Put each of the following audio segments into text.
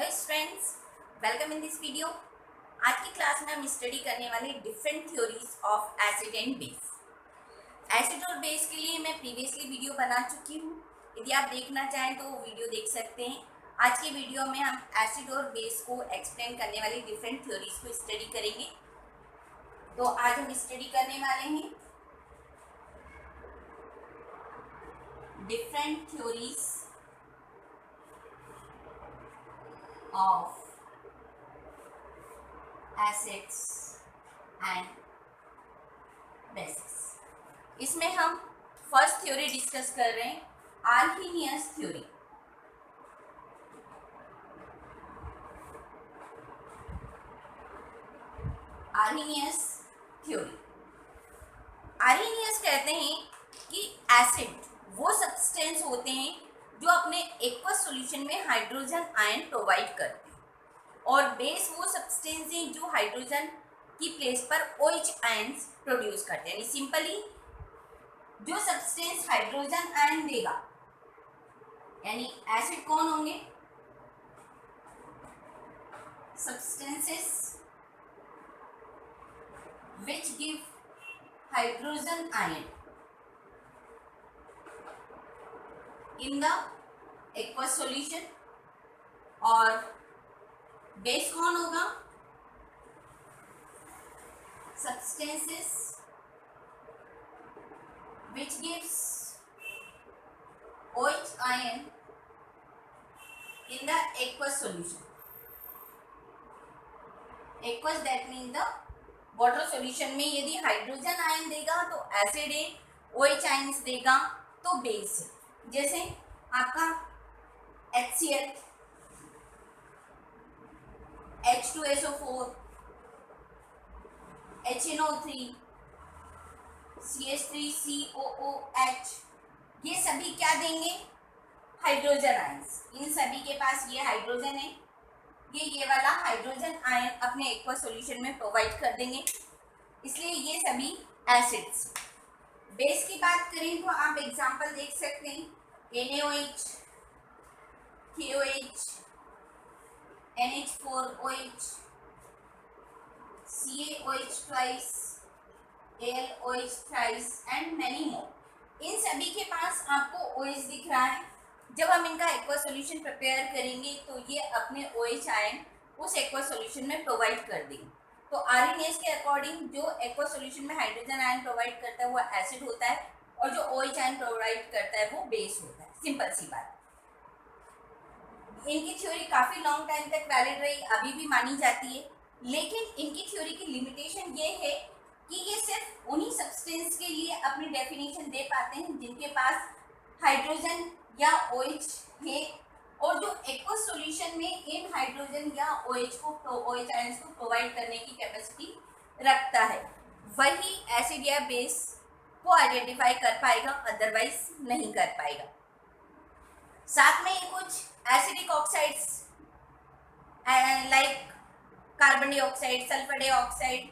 Hello friends, welcome in this video. आज की class में हम स्टडी करने वाले different theories of acid and base. Acid और बेस के लिए मैं प्रीवियसली वीडियो बना चुकी हूँ। यदि आप देखना चाहें तो वो वीडियो देख सकते हैं। आज के वीडियो में हम एसिड और बेस को एक्सप्लेन करने वाली डिफरेंट थ्योरीज को स्टडी करेंगे। तो आज हम स्टडी करने वाले हैं different theories of acids and bases. इसमें हम फर्स्ट थ्योरी डिस्कस कर रहे हैं, Arrhenius theory. Arrhenius theory, Arrhenius कहते हैं कि एसिड वो सब्सटेंस होते हैं जो अपने एक्वस सॉल्यूशन में हाइड्रोजन आयन प्रोवाइड करते हैं, और बेस वो सब्सटेंस हैं जो हाइड्रोजन की प्लेस पर OH आयन्स प्रोड्यूस करते हैं। यानी सिंपली जो सब्सटेंस हाइड्रोजन आयन देगा, यानी एसिड कौन होंगे? Substances which give hydrogen ion in the aqueous solution। और बेस कौन होगा? substances which gives OH ion in the aqueous solution। aqueous that means the water solution में यदि हाइड्रोजन आयन देगा तो एसिड है, OH आयन्स देगा तो बेस है। जैसे आपका HCl, H2SO4, HNO3, CH3COOH, ये सभी क्या देंगे? Hydrogen ions. इन सभी के पास ये हाइड्रोजन है, ये वाला हाइड्रोजन आयन अपने एक्वस सॉल्यूशन में प्रोवाइड कर देंगे, इसलिए ये सभी एसिड्स। बेस की बात करें तो आप एग्जांपल देख सकते हैं, NaOH, KOH, NH4OH, CaOH twice, AlOH thrice and many more. इन सभी के पास आपको OH दिख रहा है। जब हम इनका एक्वस सॉल्यूशन प्रिपेयर करेंगे तो ये अपने OH आयन उस एक्वस सॉल्यूशन में प्रोवाइड कर देंगे। तो आरएनएस के अकॉर्डिंग जो एक्वस सॉल्यूशन में हाइड्रोजन आयन प्रोवाइड करता है वो एसिड होता है, और जो OH आयन प्रोवाइड करता है वो बेस होता है। सिंपल सी बात। इनकी थ्योरी काफ़ी लॉन्ग टाइम तक वैलिड रही, अभी भी मानी जाती है, लेकिन इनकी थ्योरी की लिमिटेशन ये है कि ये सिर्फ उन्हीं सब्सटेंस के लिए अपनी डेफिनेशन दे पाते हैं जिनके पास हाइड्रोजन या OH है, और जो एक्वस सॉल्यूशन में इन हाइड्रोजन या OH आयंस को प्रोवाइड करने की कैपेसिटी रखता है, वही एसिड या बेस को आइडेंटिफाई कर पाएगा, अदरवाइज नहीं कर पाएगा। साथ में ये कुछ acidic oxides like carbon dioxide, sulphur dioxide,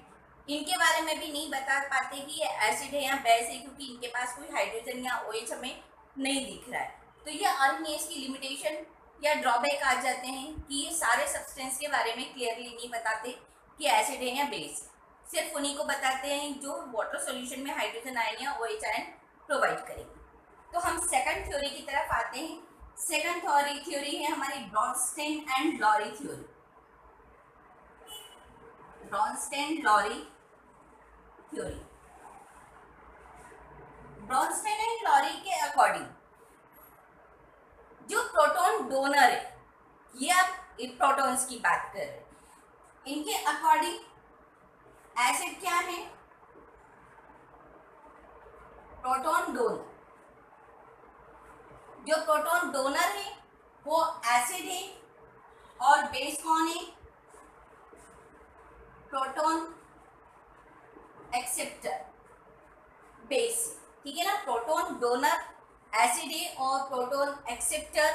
इनके बारे में भी नहीं बता पाते कि ये एसिड है या बेस है, क्योंकि इनके पास कोई हाइड्रोजन या OH हमें नहीं दिख रहा है। तो ये आरएनएस की लिमिटेशन या ड्रॉबैक आ जाते हैं कि ये सारे सब्सटेंस के बारे में क्लियरली नहीं बताते कि एसिड है या बेस, सिर्फ उन्हीं को बताते हैं जो वाटर सॉल्यूशन में हाइड्रोजन आयन या OH आयन प्रोवाइड करेंगे। तो हम सेकंड थ्योरी की तरफ आते हैं। सेकंड थ्योरी है हमारी Bronsted and Lowry theory. Bronsted Lowry theory, Bronsted and Lowry के अकॉर्डिंग जो प्रोटॉन डोनर है, ये आप प्रोटॉन्स की बात कर रहे हैं, इनके अकॉर्डिंग एसिड क्या है? Proton donor. जो प्रोटॉन डोनर है वो एसिड है, और बेस कौन है? Proton acceptor, base. ठीक है ना? प्रोटॉन डोनर एसिड है और प्रोटॉन एक्सेप्टर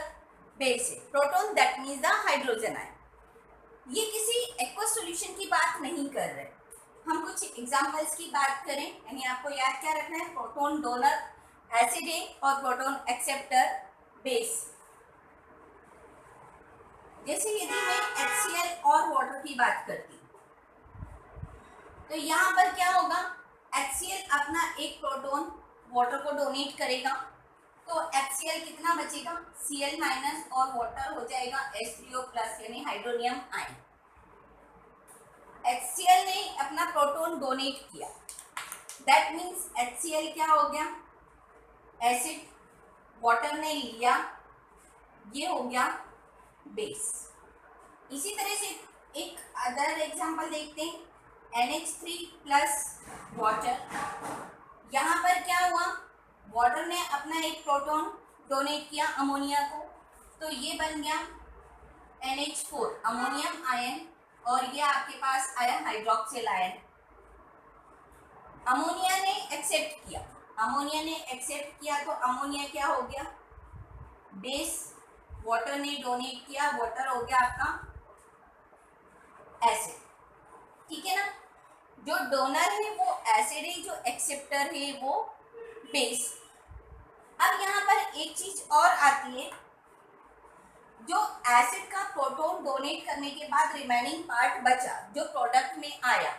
बेस है। Proton that means the hydrogen ion. ये किसी एक्वस सॉल्यूशन की बात नहीं कर रहे, हम कुछ एग्जांपल्स की बात करें। यानी आपको याद क्या रखना है? प्रोटॉन डोनर एसिड है और प्रोटॉन एक्सेप्टर बेस। जैसे यदि मैं HCl और वाटर की बात करती हूँ तो यहाँ पर क्या होगा, HCl अपना एक प्रोटॉन वाटर को डोनेट करेगा तो HCl कितना बचेगा, Cl माइनस और वाटर हो जाएगा H3O प्लस यानी हाइड्रोनियम आयन। HCl ने अपना प्रोटॉन डोनेट किया, दैट मीन्स HCl क्या हो गया, एसिड, वाटर ने लिया, ये हो गया बेस। इसी तरह से एक अदर एग्जांपल देखते हैं, NH3 प्लस वाटर। यहाँ पर क्या हुआ, वाटर ने अपना एक प्रोटॉन डोनेट किया अमोनिया को तो ये बन गया NH4 अमोनियम आयन और ये आपके पास आया हाइड्रोक्सिल आयन। अमोनिया ने एक्सेप्ट किया, अमोनिया ने एक्सेप्ट किया तो अमोनिया क्या हो गया, बेस, वाटर ने डोनेट किया, वाटर हो गया आपका एसिड। ठीक है ना, जो डोनर है वो एसिड है, जो एक्सेप्टर है वो बेस। अब यहाँ पर एक चीज और आती है, जो एसिड का प्रोटॉन डोनेट करने के बाद रिमेनिंग पार्ट बचा जो प्रोडक्ट में आया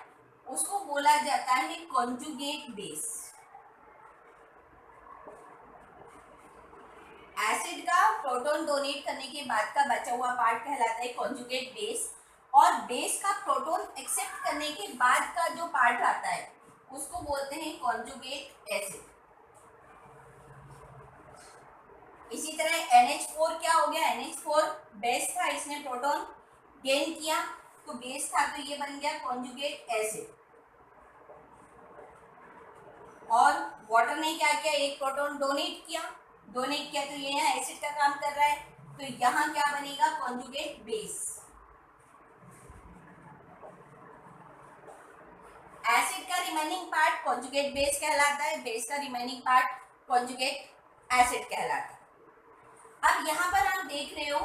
उसको बोला जाता है कॉन्जुगेट बेस। एसिड का प्रोटॉन डोनेट करने के बाद का बचा हुआ पार्ट कहलाता है कॉन्जुगेट बेस और बेस का प्रोटॉन एक्सेप्ट करने के बाद का जो पार्ट आता है उसको बोलते हैं कॉन्जुगेट एसिड। इसी तरह NH4 क्या हो गया, NH4 बेस था, इसने प्रोटॉन गेन किया तो बेस था तो ये बन गया कॉन्जुगेट एसिड। और वाटर ने क्या किया, एक प्रोटॉन डोनेट किया तो ये यहाँ एसिड का काम कर रहा है तो यहाँ क्या बनेगा, कॉन्जुगेट बेस। एसिड का रिमेनिंग पार्ट कॉन्जुगेट बेस कहलाता है, बेस का रिमेनिंग पार्ट कॉन्जुगेट एसिड कहलाता है। अब यहाँ पर आप देख रहे हो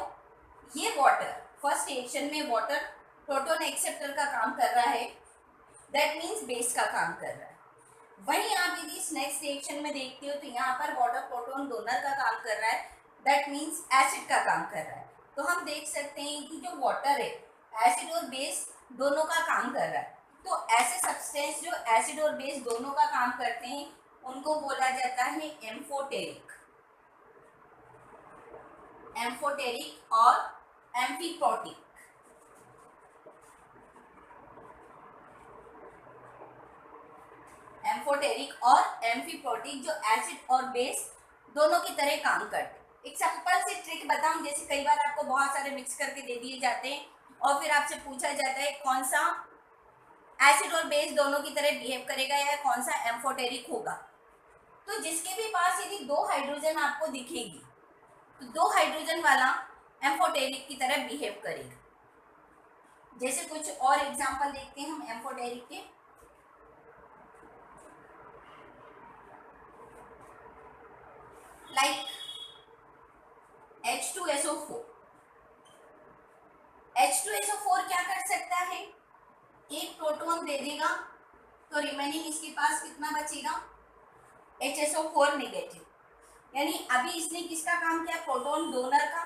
ये वाटर फर्स्ट रिएक्शन में वाटर प्रोटॉन एक्सेप्टर का काम कर रहा है, दैट मीन्स बेस का काम कर रहा है। वहीं आप यदि इस नेक्स्ट रिएक्शन में देखते हो तो यहाँ पर वाटर प्रोटॉन डोनर का काम कर रहा है, दैट मीन्स एसिड का काम कर रहा है। तो हम देख सकते हैं कि जो वाटर है एसिड और बेस दोनों का काम कर रहा है। तो ऐसे सब्सटेंस जो एसिड और बेस दोनों का काम करते हैं उनको बोला जाता है एम्फोटेरिक, एम्फोटेरिक और एम्फीप्रोटिक। एम्फोटेरिक और एम्फीप्रोटिक जो एसिड और बेस दोनों की तरह काम करते। एक सिंपल सी ट्रिक बताऊं, जैसे कई बार आपको बहुत सारे मिक्स करके दे दिए जाते हैं और फिर आपसे पूछा जाता है कौन सा एसिड और बेस दोनों की तरह बिहेव करेगा या कौन सा एम्फोटेरिक होगा। तो जिसके भी पास यदि 2 हाइड्रोजन आपको दिखेगी तो 2 हाइड्रोजन वाला एम्फोटेरिक की तरह बिहेव करेगा। जैसे कुछ और एग्जांपल देखते हैं हम एम्फोटेरिक के। लाइक H2SO4, H2SO4 क्या कर सकता है, एक प्रोटॉन दे देगा तो रिमेनिंग इसके पास कितना बचेगा, HSO4 नेगेटिव। यानी अभी इसने किसका काम किया, प्रोटॉन डोनर का,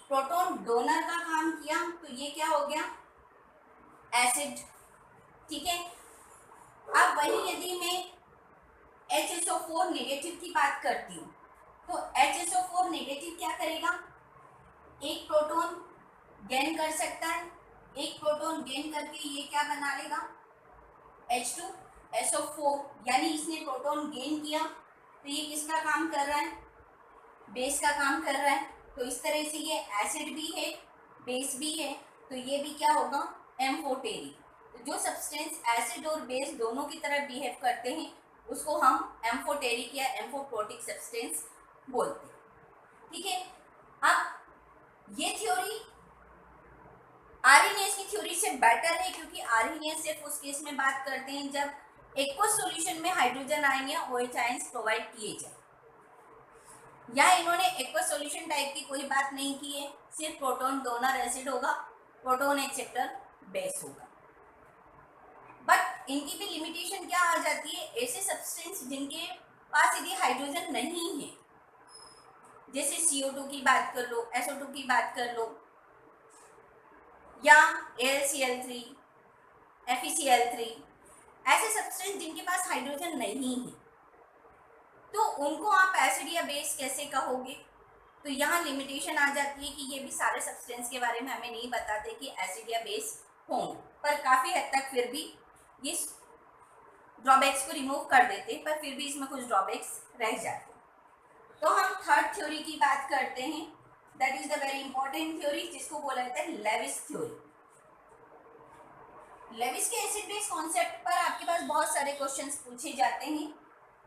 प्रोटॉन डोनर का काम किया तो ये क्या हो गया, एसिड। ठीक है, अब वही यदि मैं HSO4 नेगेटिव की बात करती हूँ तो HSO4 नेगेटिव क्या करेगा, एक प्रोटॉन गेन कर सकता है, एक प्रोटॉन गेन करके ये क्या बना लेगा, H2SO4। यानी इसने प्रोटॉन गेन किया तो ये किसका काम कर रहा है, बेस का काम कर रहा है। तो इस तरह से ये एसिड भी है बेस भी है तो ये भी क्या होगा, एम्फोटेरिक। तो जो सब्सटेंस एसिड और बेस दोनों की तरह बिहेव करते हैं उसको हम एम्फोटेरिक या एम्फोप्रोटिक सब्सटेंस बोलते हैं। ठीक है, अब ये थ्योरी आरएनएस की थ्योरी से बेटर है क्योंकि आरएनएस सिर्फ उस केस में बात करते हैं जब एक्वस सॉल्यूशन में हाइड्रोजन आयन या OH आयंस प्रोवाइड किए जाए। या इन्होंने एक्वस सॉल्यूशन टाइप की कोई बात नहीं की है, सिर्फ प्रोटॉन डोनर एसिड होगा, प्रोटॉन एक्सेप्टर बेस होगा। बट इनकी भी लिमिटेशन क्या आ जाती है, ऐसे सब्सटेंस जिनके पास यदि हाइड्रोजन नहीं है, जैसे CO2 की बात कर लो, SO2 की बात कर लो, या AlCl3, FeCl3, ऐसे सब्सटेंस जिनके पास हाइड्रोजन नहीं है, तो उनको आप एसिड या बेस कैसे कहोगे? तो यहाँ लिमिटेशन आ जाती है कि ये भी सारे सब्सटेंस के बारे में हमें नहीं बताते कि एसिड या बेस हों, पर काफ़ी हद तक फिर भी ये ड्रॉबैक्स को रिमूव कर देते, पर फिर भी इसमें कुछ ड्रॉबैक्स रह जाते। तो हम थर्ड थ्योरी की बात करते हैं, that is the very important theory, जिसको बोला जाता है लेविस थ्योरी। लेविस के एसिड बेस कॉन्सेप्ट पर आपके पास बहुत सारे क्वेश्चंस पूछे जाते हैं,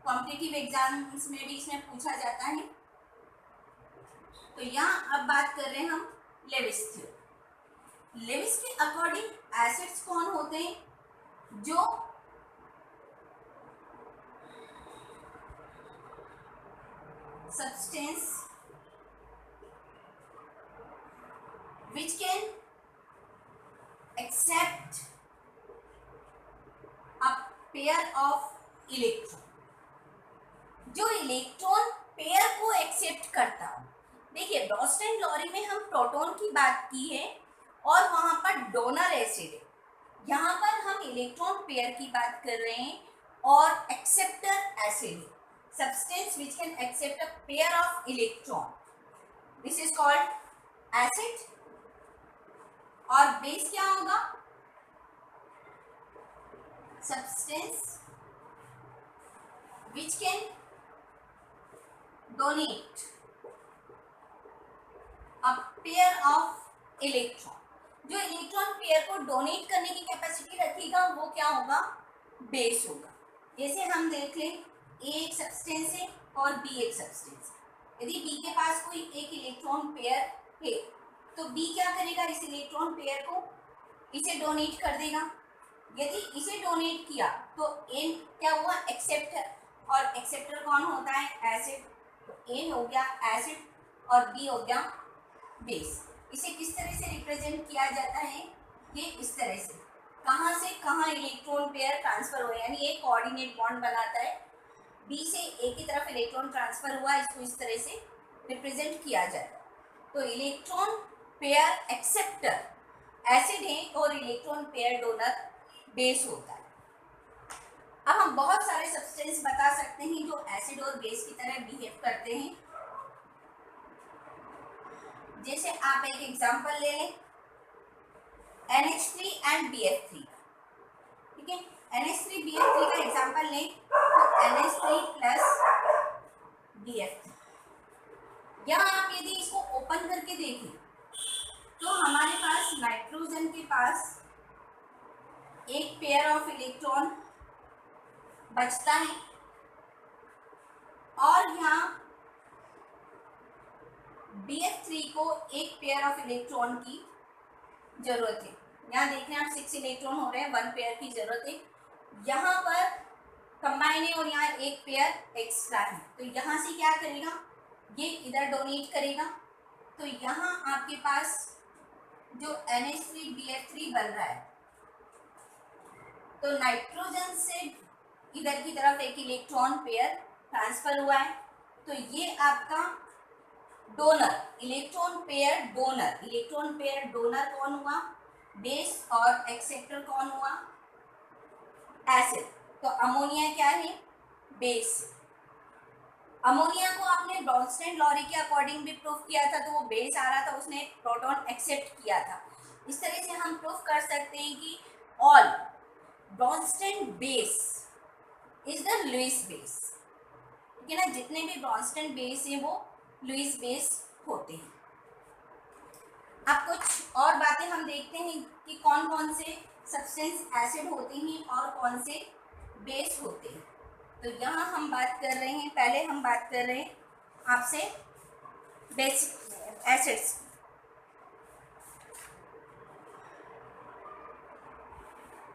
कॉम्पिटिटिव एग्जाम्स में भी इसमें पूछा जाता है। तो यहाँ अब बात कर रहे हैं हम लेविस थ्योरी। लेविस के अकॉर्डिंग एसिड्स कौन होते हैं? जो substance which can accept a pair of electron, जो इलेक्ट्रॉन पेयर को एक्सेप्ट करता हो। देखिए ब्रॉन्स्टेन-लॉरी में हम प्रोटॉन की बात की है और वहां पर डोनर एसिड है, यहाँ पर हम इलेक्ट्रॉन पेयर की बात कर रहे हैं और एक्सेप्टर एसिड है, substance which can accept a pair of electron, this is called acid। और बेस क्या होगा? substance which can donate a pair of electron, जो इलेक्ट्रॉन पेयर को डोनेट करने की कैपेसिटी रखेगा वो क्या होगा? बेस होगा। जैसे हम देख लें ए एक सब्सटेंस है और बी एक सब्सटेंस है। यदि बी के पास कोई एक इलेक्ट्रॉन पेयर है तो बी क्या करेगा? इस इलेक्ट्रॉन पेयर को इसे डोनेट कर देगा। यदि इसे डोनेट किया तो एन क्या हुआ? एक्सेप्टर, और एक्सेप्टर कौन होता है? एसिड। तो एन हो गया एसिड और बी हो गया बेस। इसे किस तरह से रिप्रेजेंट किया जाता है? ये इस तरह से, कहाँ से कहाँ इलेक्ट्रॉन पेयर ट्रांसफर हुआ, यानी एक कोऑर्डिनेट बॉन्ड बनाता है, बी से ए की तरफ इलेक्ट्रॉन ट्रांसफर हुआ, इसको इस तरह से रिप्रेजेंट किया जाता है। तो इलेक्ट्रॉन पेयर एक्सेप्टर एसिड है और इलेक्ट्रॉन पेयर डोनर बेस होता है। अब हम बहुत सारे सब्सटेंस बता सकते हैं जो एसिड और बेस की तरह बिहेव करते हैं। जैसे आप एक एग्जांपल ले लें NH3 एंड BF3, ठीक है, NH3 BF3 का एग्जांपल लें तो NH3 प्लस BF3। यहाँ आप यदि इसको ओपन करके देखें तो हमारे पास नाइट्रोजन के पास एक पेयर ऑफ इलेक्ट्रॉन बचता है और यहाँ BF3 को एक पेयर ऑफ इलेक्ट्रॉन की जरूरत है। यहाँ देख रहे हैं आप 6 इलेक्ट्रॉन हो रहे हैं, 1 पेयर की जरूरत है। यहाँ पर कंबाइन है और यहाँ एक पेयर एक्स्ट्रा है, तो यहाँ से क्या करेगा? ये इधर डोनेट करेगा। तो यहाँ आपके पास जो NH3BF3 बन रहा है, तो नाइट्रोजन से इधर की तरफ एक इलेक्ट्रॉन पेयर ट्रांसफर हुआ है, तो ये आपका donor electron pair donor, electron pair donor कौन हुआ? बेस, और एक्सेप्टर कौन हुआ? एसिड। तो अमोनिया क्या है? बेस। अमोनिया को आपने ब्रॉन्स्टेन-लॉरी के अकॉर्डिंग भी प्रूफ किया था, तो वो बेस आ रहा था, उसने प्रोटॉन एक्सेप्ट किया था। इस तरह से हम प्रूफ कर सकते हैं कि all Bronsted base is the Lewis base, ठीक है ना, जितने भी ब्रॉन्स्टेन बेस हैं वो लुईस बेस होते हैं। अब कुछ और बातें हम देखते हैं कि कौन कौन से सब्सटेंस एसिड होते हैं और कौन से बेस होते हैं। तो यहाँ हम बात कर रहे हैं, पहले हम बात कर रहे हैं आपसे basic acids.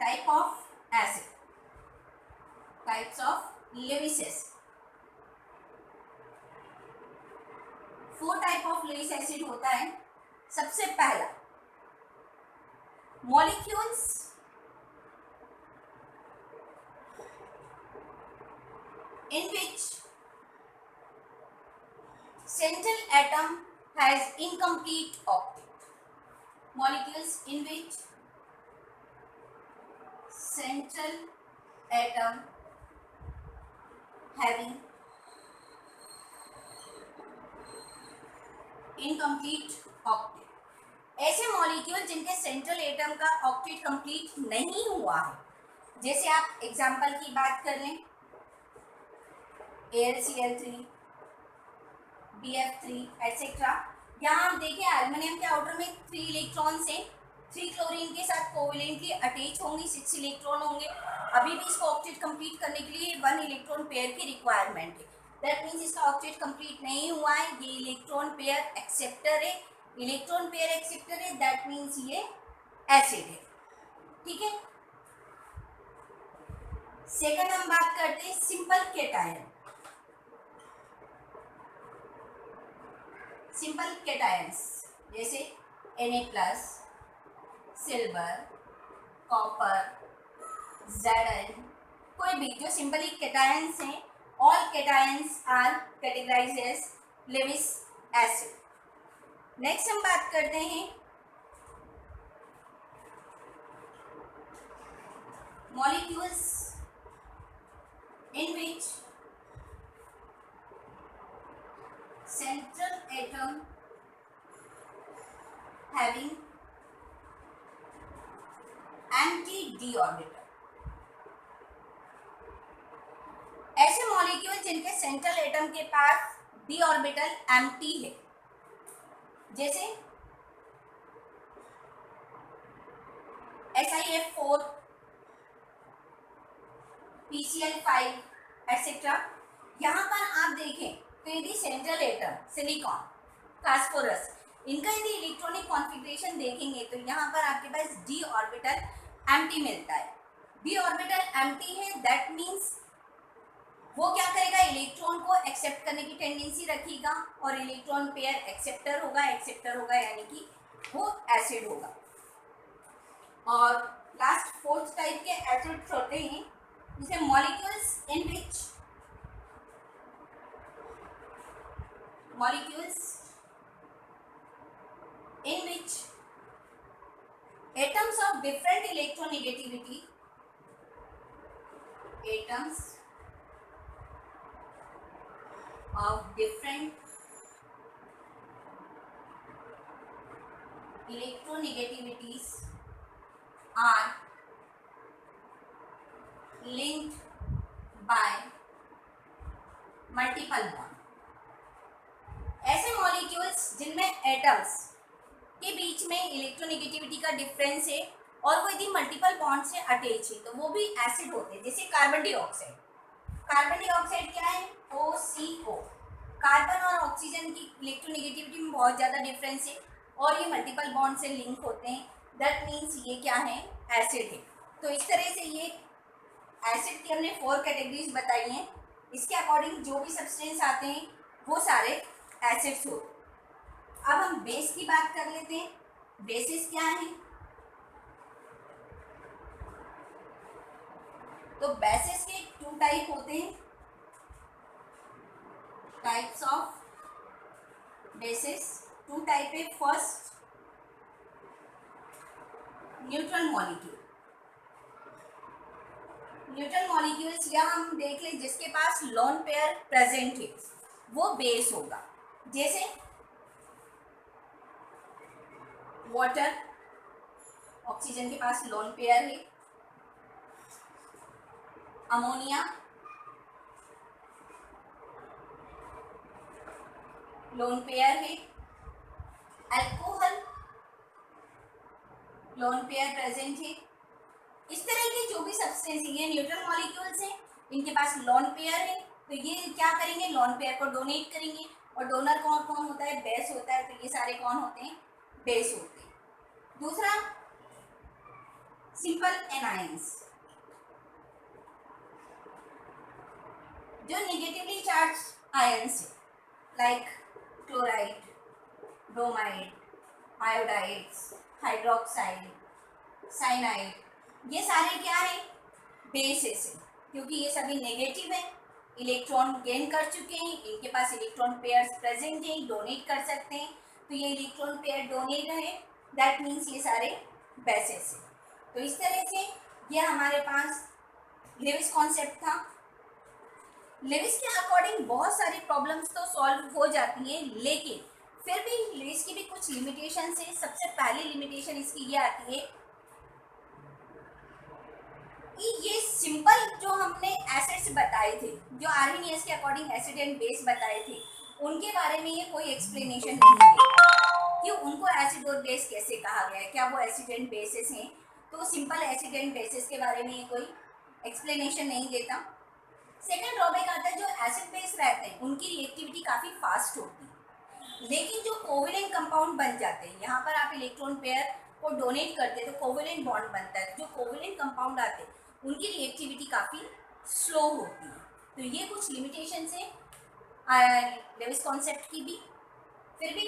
Type of acid, types of Lewis acid. 4 type of Lewis acid होता है। सबसे पहला molecules in which central atom has incomplete octet, molecules in which central atom having incomplete octet. ऐसे मॉलिक्यूल जिनके सेंट्रल एटम का octet complete नहीं हुआ है, जैसे आप एग्जांपल की बात कर लें AlCl3, BF3 एटसेट्रा। यहाँ हम देखें एल्युमिनियम के आउटर में 3 इलेक्ट्रॉन्स हैं, 3 क्लोरीन के साथ कोवेलेंटली अटैच होंगे, 6 इलेक्ट्रॉन होंगे। अभी भी इसको ऑक्टेट कंप्लीट करने के लिए 1 इलेक्ट्रॉन पेयर की रिक्वायरमेंट है। दैट मीन्स इसका ऑक्टेट कंप्लीट नहीं हुआ है। ये इलेक्ट्रॉन पेयर एक्सेप्टर है, इलेक्ट्रॉन पेयर एक्सेप्टर है, दैट मीन्स ये एसिड है। ठीक है। सेकंड हम बात करते हैं सिंपल कैटायन। सिंपल कैटायंस जैसे Na+, सिल्वर, कॉपर, Zn, कोई भी जो सिंपली कैटायंस हैं, all cations are categorised as Lewis acid. Next हम बात करते हैं molecules in which central atom having empty d orbital। ऐसे मॉलिक्यूल जिनके सेंट्रल एटम के पास d ऑर्बिटल एम्प्टी है, जैसे SiF4, PCl5 एटसेट्रा। यहाँ पर आप देखें तो यदि सेंट्रल एटम सिलिकॉन, फास्फोरस, इनका यदि इलेक्ट्रॉनिक कॉन्फ़िगरेशन देखेंगे तो यहाँ पर आपके पास d ऑर्बिटल एम्प्टी मिलता है। d ऑर्बिटल एम्प्टी है, दैट मीन्स वो क्या करेगा, इलेक्ट्रॉन को एक्सेप्ट करने की टेंडेंसी रखेगा और इलेक्ट्रॉन पेयर एक्सेप्टर होगा यानी कि वो एसिड होगा। और लास्ट फोर्थ टाइप के एसिड्स होते हैं जैसे molecules in which atoms of different electronegativity, atoms of different electronegativities are linked by multiple bond। ऐसे मॉलिक्यूल्स जिनमें एटम्स के बीच में इलेक्ट्रोनेगेटिविटी का डिफरेंस है और वो यदि मल्टीपल बॉन्ड से अटैच है तो वो भी एसिड होते हैं, जैसे कार्बन डाइऑक्साइड। कार्बन डाइऑक्साइड क्या है, OCO। कार्बन और ऑक्सीजन की इलेक्ट्रोनेगेटिविटी में बहुत ज़्यादा डिफरेंस है और ये मल्टीपल बॉन्ड से लिंक होते हैं, दैट मीन्स ये क्या है, एसिड है। तो इस तरह से ये एसिड की हमने 4 कैटेगरीज बताई हैं। इसके अकॉर्डिंग जो भी सब्सटेंस आते हैं वो सारे एसिड्स हो। अब हम बेस की बात कर लेते हैं। बेसिस क्या है, तो बेसिस के 2 टाइप होते हैं। टाइप्स ऑफ बेसिस 2 टाइप है। First neutral molecule. Neutral molecules या हम देख लें जिसके पास लोन पेयर प्रेजेंट है वो बेस होगा, जैसे वाटर, ऑक्सीजन के पास लोन पेयर है। अमोनिया, लोन पेयर है। अल्कोहल, लोन पेयर प्रेजेंट है। इस तरह के जो भी सब्सटेंस ये न्यूट्रल मॉलिक्यूल्स हैं, इनके पास लोन पेयर है, तो ये क्या करेंगे, लोन पेयर को डोनेट करेंगे। और डोनर कौन कौन होता है, बेस होता है, तो ये सारे कौन होते हैं, बेस होते हैं। दूसरा सिंपल एनायंस, जो नेगेटिवली चार्ज आयंस है, like chloride, bromide, iodides, hydroxide, cyanide, ये सारे क्या है, बेसिस है, क्योंकि ये सभी नेगेटिव है, इलेक्ट्रॉन गेन कर चुके हैं, इनके पास इलेक्ट्रॉन पेयर्स प्रेजेंट हैं, डोनेट कर सकते हैं। तो ये इलेक्ट्रॉन पेयर डोनेट है, दैट मीन्स ये सारे बेसिस है। तो इस तरह से ये हमारे पास लेविस कॉन्सेप्ट था। लेविस के अकॉर्डिंग बहुत सारी प्रॉब्लम्स तो सॉल्व हो जाती हैं, लेकिन फिर भी लेविस की भी कुछ लिमिटेशंस है। सबसे पहली लिमिटेशन इसकी ये आती है कि ये सिंपल जो हमने एसिड्स बताए थे, जो आर्हेनियस के अकॉर्डिंग एसिड एंड बेस बताए थे, उनके बारे में ये कोई एक्सप्लेनेशन नहीं देता कि उनको एसिड और बेस कैसे कहा गया है, क्या वो एसिड एंड बेसिस हैं। तो सिंपल एसिड एंड बेसिस के बारे में ये कोई एक्सप्लेनेशन नहीं देता। सेकेंड ड्रॉबैक आता है जो एसिड बेस रहते हैं उनकी रिएक्टिविटी काफ़ी फास्ट होती है, लेकिन जो कोवेलेंट कंपाउंड बन जाते हैं, यहाँ पर आप इलेक्ट्रॉन पेयर को डोनेट करते हैं तो कोवेलेंट बॉन्ड बनता है। जो कोवेलेंट कंपाउंड आते हैं उनकी रिएक्टिविटी काफ़ी स्लो होती है। तो ये कुछ लिमिटेशंस है लेविस कॉन्सेप्ट की भी। फिर भी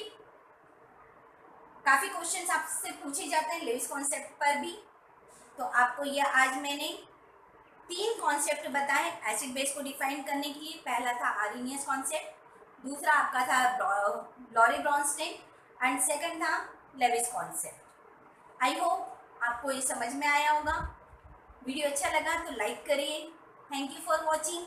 काफ़ी क्वेश्चंस आपसे पूछे जाते हैं लेविस कॉन्सेप्ट पर भी। तो आपको ये आज मैंने 3 कॉन्सेप्ट बताए एसिड बेस को डिफाइन करने के लिए। पहला था आर्हेनियस कॉन्सेप्ट, दूसरा आपका था लॉरी ब्रॉन्स्टेन एंड सेकंड था लेविस कॉन्सेप्ट। आई होप आपको ये समझ में आया होगा। वीडियो अच्छा लगा तो लाइक करिए। Thank you for watching.